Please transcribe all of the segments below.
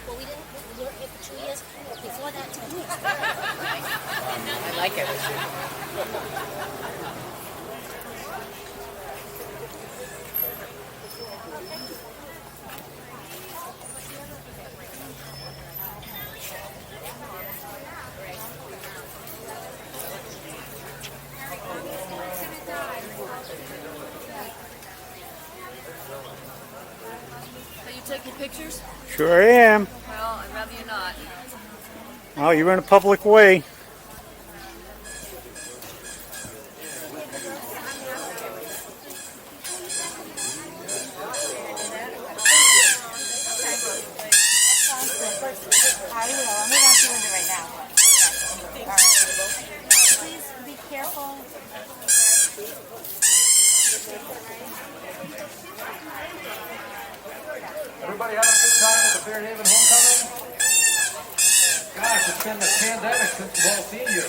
Well, we were here for 2 years. Before that, 10 years. I like it. Are you taking pictures? Sure am. Well, I'd rather you not. Oh, you're in a public way. I will. I'm not doing it right now. All right. Please be careful. Everybody having a good time at the Fairhaven homecoming? Gosh, it's been the pandemic since we've all seen you.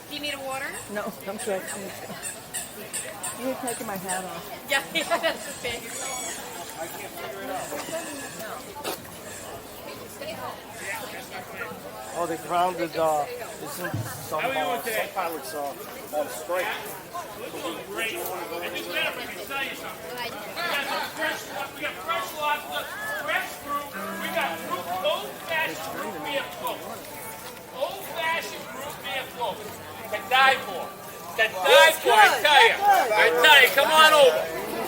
Do you need a water? No, I'm good. You're taking my hat off. Yeah, that's the thing. Oh, they grounded some pilots on strike. Great. And just better, I can tell you something. We got fresh lobster, fresh fruit, we got old-fashioned root beer float. Old-fashioned root beer float. Can die for. Can die for, I tell you. I tell you, come on over.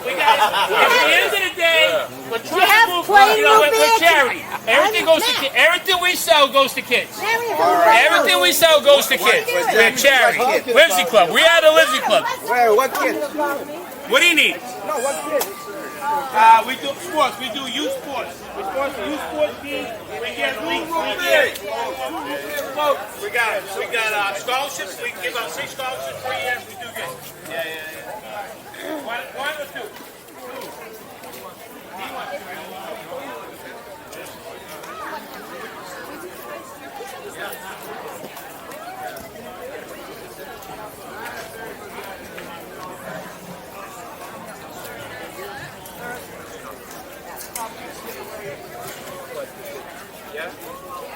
We got it. At the end of the day, we're trying to move on, we're charity. Everything goes to kids. Everything we sell goes to kids. Everything we sell goes to kids. We're charity. Livesy Club. We are the Livesy Club. Where? What kids? What do you need? No, what kids? We do sports. We do youth sports. We sponsor youth sports teams. We get we got scholarships. We give out 6 scholarships per year. We do good. Yeah. One or two.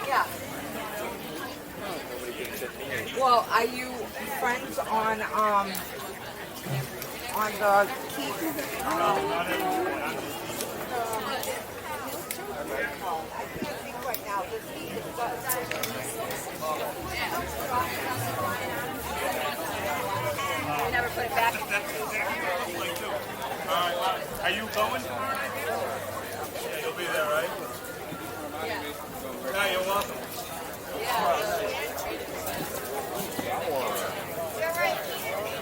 Yeah. Well, are you friends on the keep? I can't think right now. The keep is I never put it back. Are you going tomorrow night? Yeah, you'll be there, right? Yeah. No, you're welcome.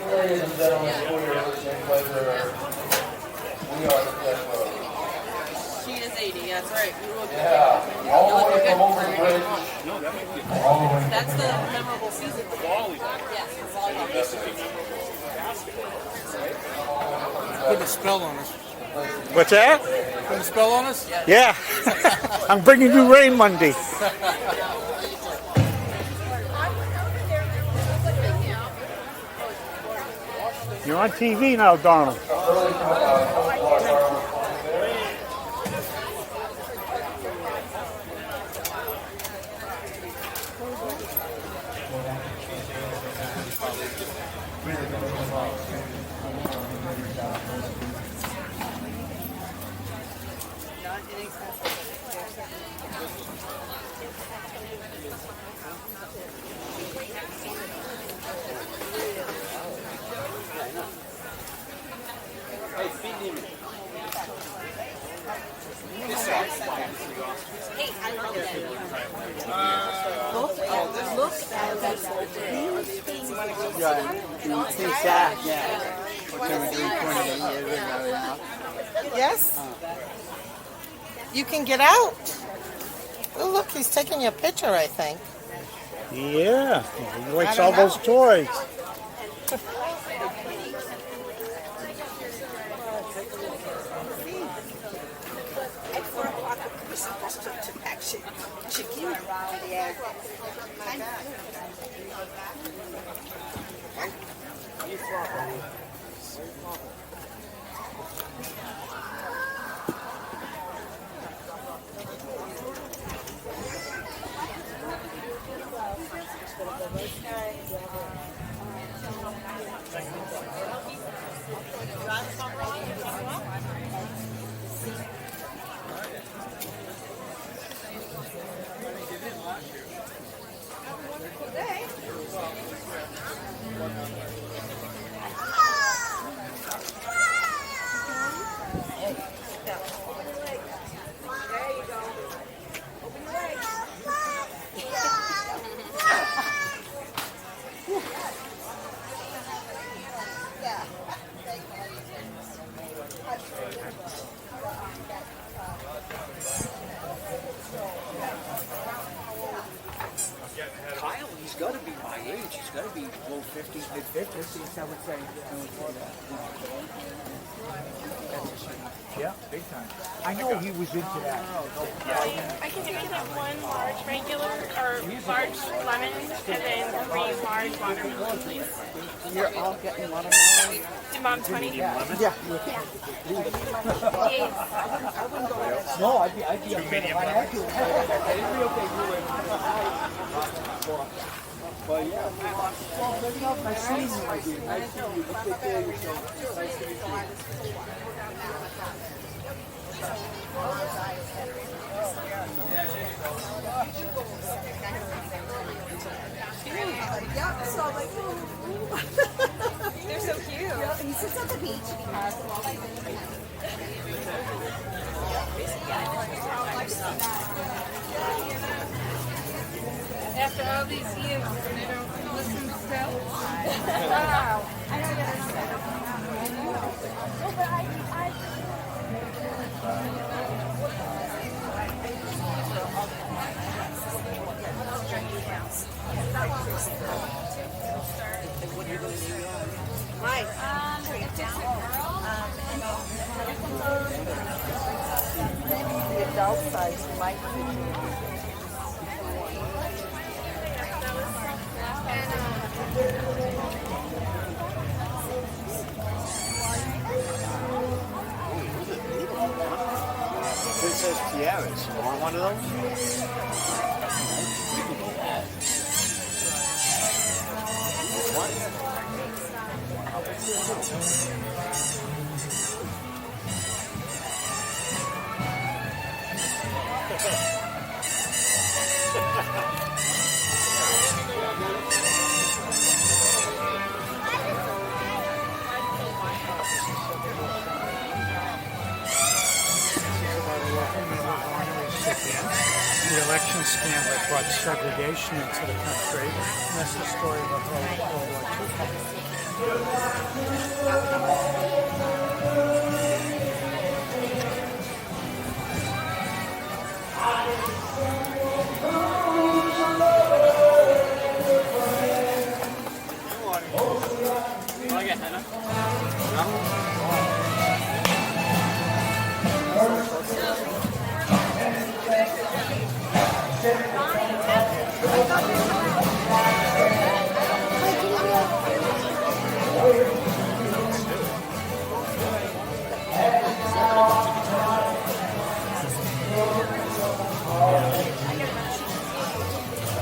Ladies and gentlemen, for your listening pleasure, we are the Cliff Road. She is 80, that's right. We will Yeah, all the way from over the bridge. All the way from That's the memorable season. Yes, the volleyball. Put a spell on us. What's that? Put a spell on us? Yeah. I'm bringing you rain Monday. You're on TV now, Donald. Both? Yes? You can get out. Oh, look, he's taking your picture, I think. Yeah, he likes all those toys. Kyle, he's got to be my age. He's got to be low 50s, mid 50s, I would say. Yeah, big time. I know he was into that. I can get one large regular or large lemon and then 3 large watermelon, please. You're all getting watermelon. Mom, 20. Yeah. No, I'd be okay if I had to. It'd be okay. But yeah, well, maybe not my season, my dude. Nice to meet you. Take care of yourself. Nice to meet you. They're so cute. He sits at the beach and he has them all like After all these years, they don't listen to stuff. Wow. I know that. The adult size might be. Princess tiaras. You want one of those? The election scandal that brought segregation into the country. And that's the story of the whole World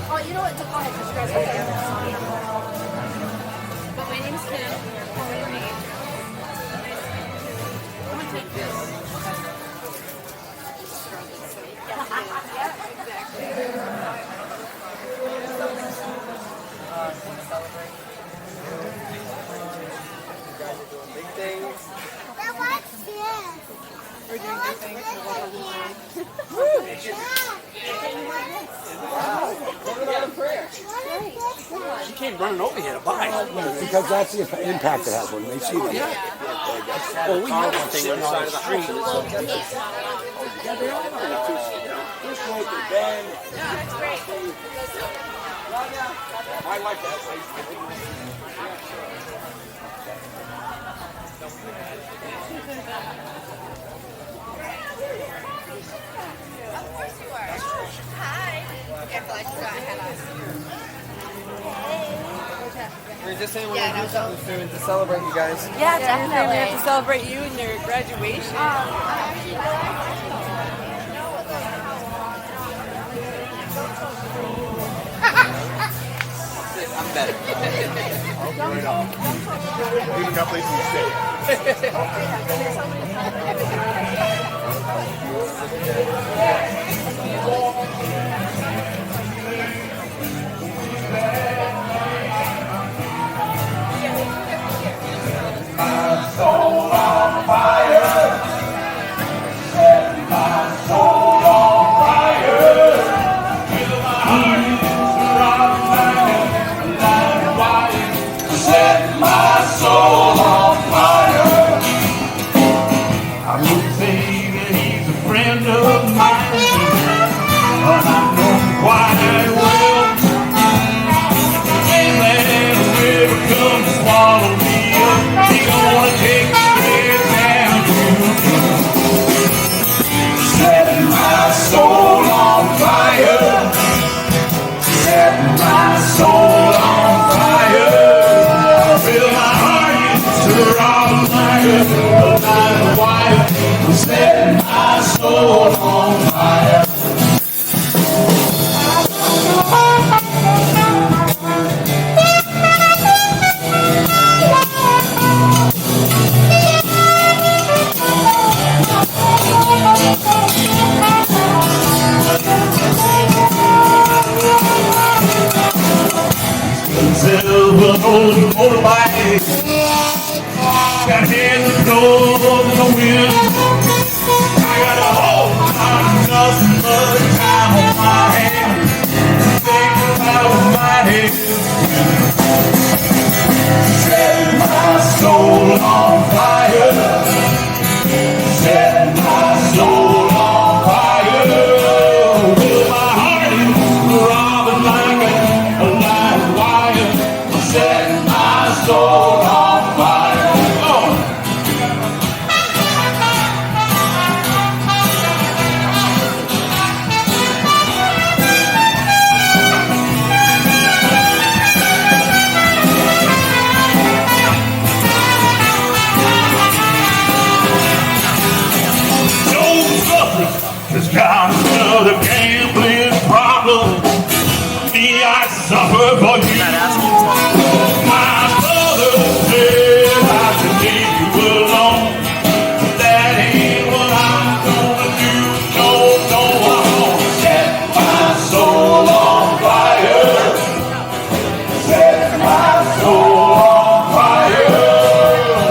Oh, you know what? Go ahead, because you guys are there. But my name's Kim. I'm gonna take this. Big things. We're doing good things for local Wow. Put it on prayer. Right. Good one. came running over here to buy it. Because that's the impact it has when they see them. Well, we know one thing on the side of the street. Yeah, they all know that too. This way to bend. I like that. We were just saying we're going to do something soon to celebrate you guys. Yeah, We definitely. have to celebrate you and your graduation. I'm better. Leaving that place to stay. I would say that he's a friend of mine, but I know him quite well. And that river come to swallow me up, he gonna take me straight down to setting my soul on fire, setting my soul on fire. Fill my heart to rock like a wire, setting my soul on fire. Silver old motorbike, got hands that blow in the wind. I got a whole lot of nothing but time on my hands. Think about my head, set my soul on fire, set my soul on fire. Till my heart is throbbing like a live wire, set my soul on fire. Oh. Has got another gambling problem. Me, I suffer for you. My brother said I should leave you alone. That ain't what I'm gonna do. No, no, I'm gonna set my soul on fire. Set my soul on fire.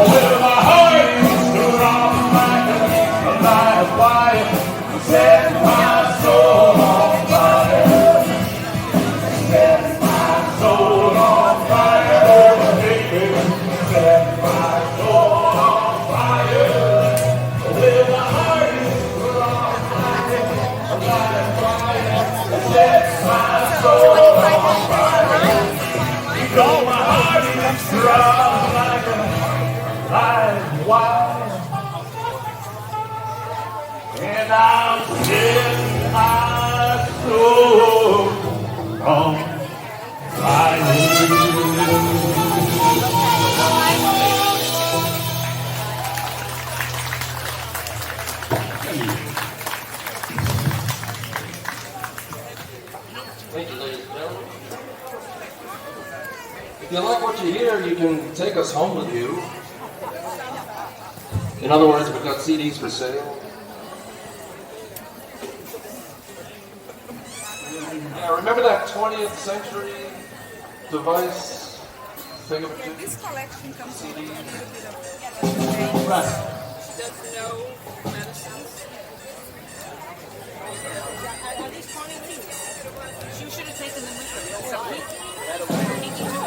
Well, my heart is throbbing like a live wire. Set my soul on fire. Set my soul on fire. Baby, set my soul on fire. Well, my heart is throbbing like a live wire. Set my soul on fire. You know my heart is throbbing like a live wire. And I'm setting my soul on fire. Thank you, ladies and gentlemen. If you like what you hear, you can take us home with you. In other words, we've got CDs for sale. Yeah, remember that 20th century device thing of it? This collection comes with a little bit of Right. does no medicines. Are these 22? You should have taken them with you.